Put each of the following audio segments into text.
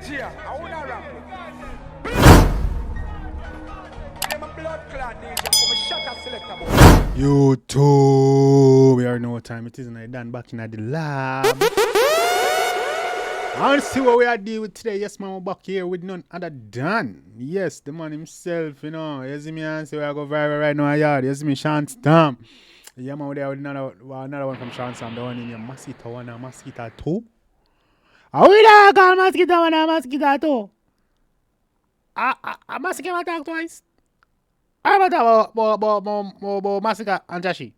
DJ, I wanna rap. I'm a blood clot DJ, I'm a shot selector boy. YouTube, we are no time. It is now done back in the lab. I want to see what we are dealing with today. Yes, man, we're back here with none other than, yes, the man himself, you know. You see me and say we are going viral right now, yard. You see me, Shawn Stamp. Yeah, man, we're there with another one from Shawn Stamp. The one in your Mosquito 1 and Mosquito 2. How we there call Mosquito 1 and Mosquito 2? I Mosquito can talk twice. I'm talk about Mosquito and Jashi.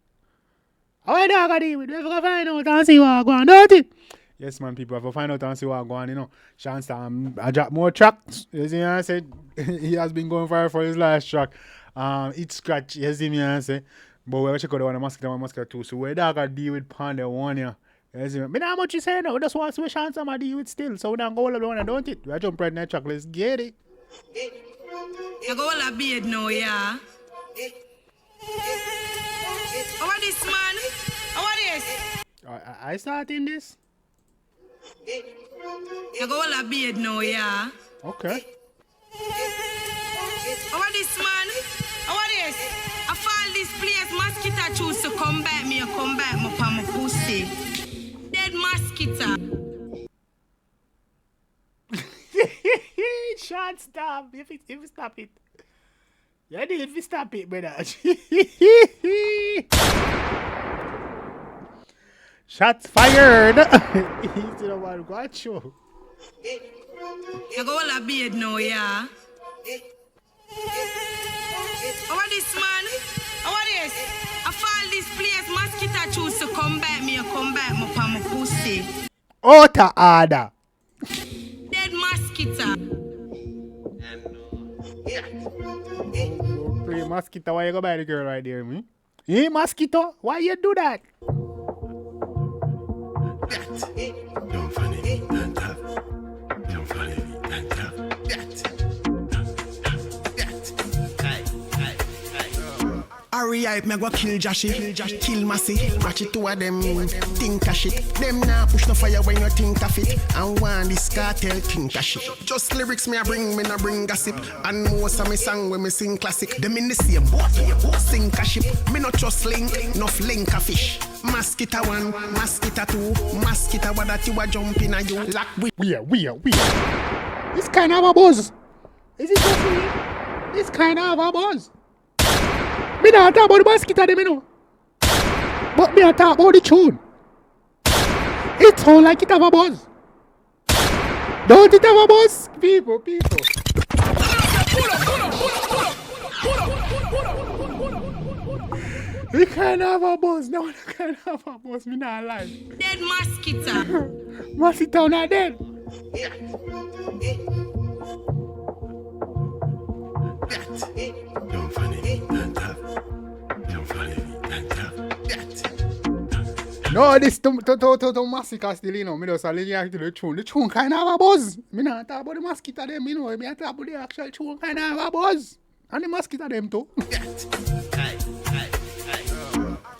How we there got deal with? We have to find out and see what's going on, don't it? Yes, man, people have to find out and see what's going on, you know. Shawn Stamp, I dropped more tracks. You see me, I said, he has been going viral for his last track. It's scratch, you see me, I say. But we'll check out the one of Mosquito and Mosquito 2. So we're not going to deal with Panda 1, yeah. You see me? But how much you say now? We just want to see Shawn Stamp deal with still. So we don't go all of the one, don't it? We jump right in that track, let's get it. You go all a beard now, yeah. How are this, man? How are this? I starting this? You go all a beard now, yeah. Okay. How are this, man? How are this? I fall this place, Mosquito choose to come back me or come back my palm my pussy. Dead Mosquito. Shawn Stamp. If you stop it. Yeah, if you stop it, brother. Shots fired. He's the one got you. You go all a beard now, yeah. How are this, man? How are this? I fall this place, Mosquito choose to come back me or come back my palm my pussy. Outer order. Dead Mosquito. Play Mosquito, why you go buy the girl right there, me? Hey, Mosquito, why you do that? Don't funny me, don't tough. Don't funny me, don't tough. Hurry up, me go kill Jashi, kill Massy, match it two of them, think of shit. Them now push no fire when you think of it. And one this cartel think of shit. Just lyrics me no bring gossip. And most of me song when me sing classic. Them in the same boat, sink a ship. Me not just link, enough link a fish. Mosquito 1, Mosquito 2, Mosquito what that you a jump in a you. Like We are. This kind of a buzz. Is it just me? This kind of a buzz. Me not talk about the Mosquito them, you know. But me not talk about the tune. It sound like it have a buzz. Don't it have a buzz? People. We can't have a buzz. No one can have a buzz. Me not lie. Dead Mosquito. Mosquito not dead. don't funny me, don't tough. Don't funny me, don't tough. No, this to Mosquito still, you know. Me just react to the tune. The tune kind of have a buzz. Me not talk about the Mosquito them, you know. Me talk about the actual tune kind of have a buzz. And the Mosquito them too.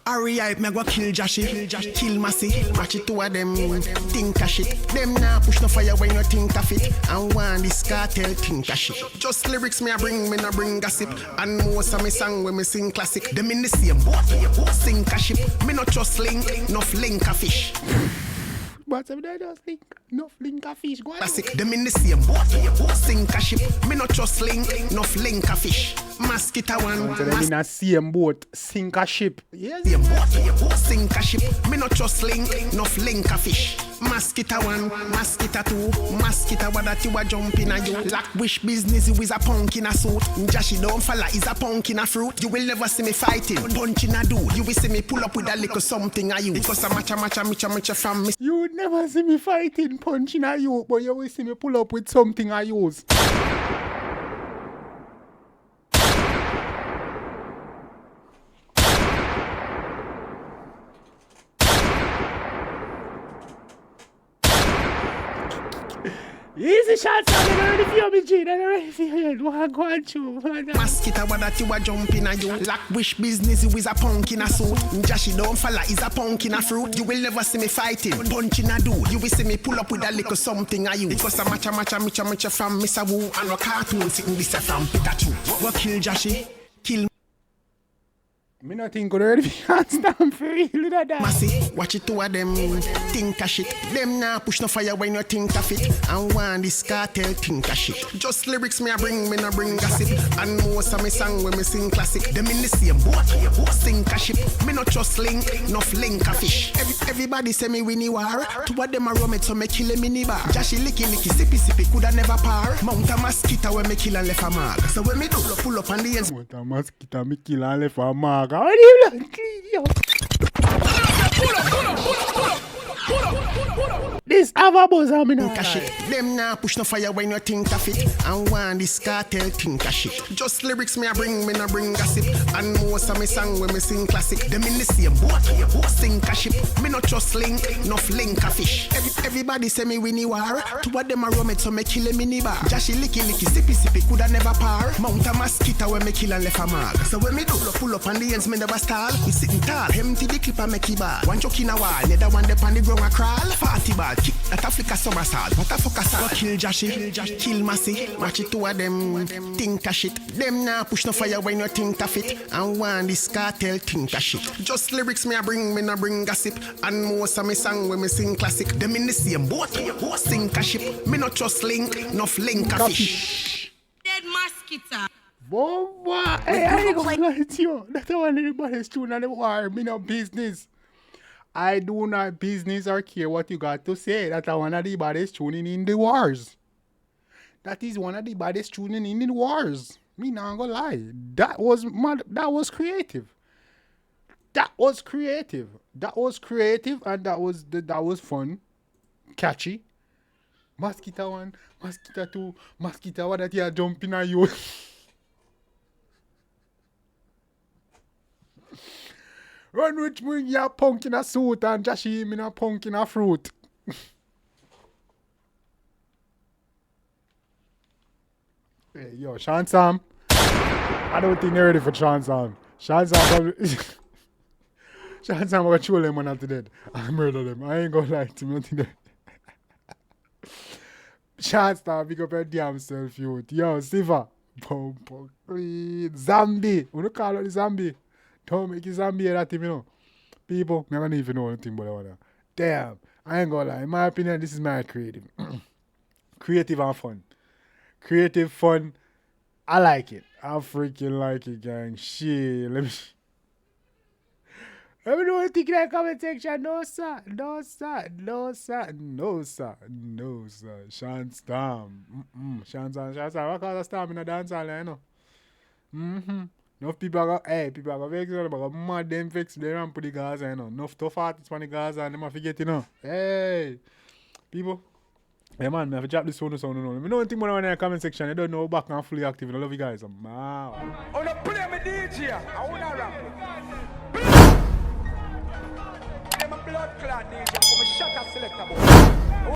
Hurry up, me go kill Jashi, kill Massy, match it two of them, think of shit. Them now push no fire when you think of it. And one this cartel think of shit. Just lyrics me no bring gossip. And most of me song when me sing classic. Them in the same boat, sink a ship. Me not just link, enough link a fish. But if they just link, enough link a fish, go on. Classic, them in the same boat, sink a ship. Me not just link, enough link a fish. Mosquito 1, So them in a same boat, sink a ship. Yes. same boat, sink a ship. Me not just link, enough link a fish. Mosquito 1, Mosquito 2, Mosquito what that you a jump in a you. Like wish business you is a punk in a suit. Jashi don't follow is a punk in a fruit. You will never see me fighting, punch in a do. You will see me pull up with a little something a you. Because a matcha from me. You would never see me fighting, punching at you, but you will see me pull up with something I use. Easy shots, I'm ready for you, G. I'm ready for you. What go on through? Mosquito, what that you a jumping a you? Like wish business, you is a punk in a suit. Jashi don't falla, is a punk in a fruit. You will never see me fighting, punching a dude. You will see me pull up with a little something a you. Because a matcha from Mr. Wu and a cartoon sitting this from Pikachu. What kill Jashi? Kill Me not think good already can't stand for real with that. Massy, watch it two of them think a shit. Them nah push no fire when you think of it. And one this cartel think a shit. Just lyrics me a bring, me no bring gossip. And most of me song when me sing classic. Them in the same boat, sink a ship. Me no trust link, enough link a fish. Everybody say me winnie war. Two of them a rum it so me kill a mini bar. Jashi licky sippy coulda never par. Mount a mosquito when me kill and left a mark. So when me do pull up on the ends. Mount a mosquito me kill and left a mark. How do you not clean yo? This other buzz I'm in a shit. Them nah push no fire when you think of it. And one this cartel think a shit. Just lyrics me a bring, me no bring gossip. And most of me song when me sing classic. Them in the same boat, sink a ship. Me no trust link, enough link a fish. Everybody say me winnie war. Two of them a rum it so me kill a mini bar. Jashi licky sippy coulda never par. Mount a mosquito when me kill and left a mark. So when me do pull up on the ends me never stall. Me sitting tall, empty the clip and make it bar. One choke in a wall, the other one dep on the ground a crawl. 40 ball kick, that a flick a somersault. What a fuck a salt. Kill Jashi, kill Massy. Watch it two of them think a shit. Them nah push no fire when you think of it. And one this cartel think a shit. Just lyrics me a bring, me no bring gossip. And most of me song when me sing classic. Them in the same boat, sink a ship. Me no trust link, enough link a fish. Dead mosquito. Bomba! Hey, I ain't gonna lie to you. That's why anybody's tune on the war. Me no business. I do not business or care what you got to say. That's one of the baddest tuning in the wars. That is one of the baddest tuning in the wars. Me not gonna lie. That was creative. That was creative. That was creative and that was fun. Catchy. Mosquito 1, Mosquito 2, Mosquito 1 that you are jumping at you. Run with me, you a punk in a suit and Jashi him in a punk in a fruit. Hey, yo, Shawn Sam. I don't think they're ready for Shawn Sam. Shawn Sam probably... Shawn Sam, I'm going to chill them when I'm dead. I murder them. I ain't going to lie to me. Nothing there. Shawn Sam, pick up your damn self, you. Yo, Siva. Pump, zombie. We don't call it the zombie. Don't make it zombie that thing, you know. People, I don't even know anything about that. Damn. I ain't gonna lie. In my opinion, this is my creative. Creative and fun. Creative, fun. I like it. I freaking like it, gang. Shit. Let me know what you think in the comment section. No, sir. No, sir. No, sir. No, sir. No, sir. Shawn Sam. Shawn Sam. What cause a storm in a dance hall, you know? Enough people are going to vex, but go mad them vex, they run for the Gaza, you know. Enough tough artists from the Gaza and them have to get, you know. Hey, people. Hey, man, I have to drop this phone or something. Let me know anything more in the comment section. I don't know back and fully active. I love you guys. Wow. On the play me DJ, I wanna rap. I'm a blood clot DJ, I'm a shut up selector boy.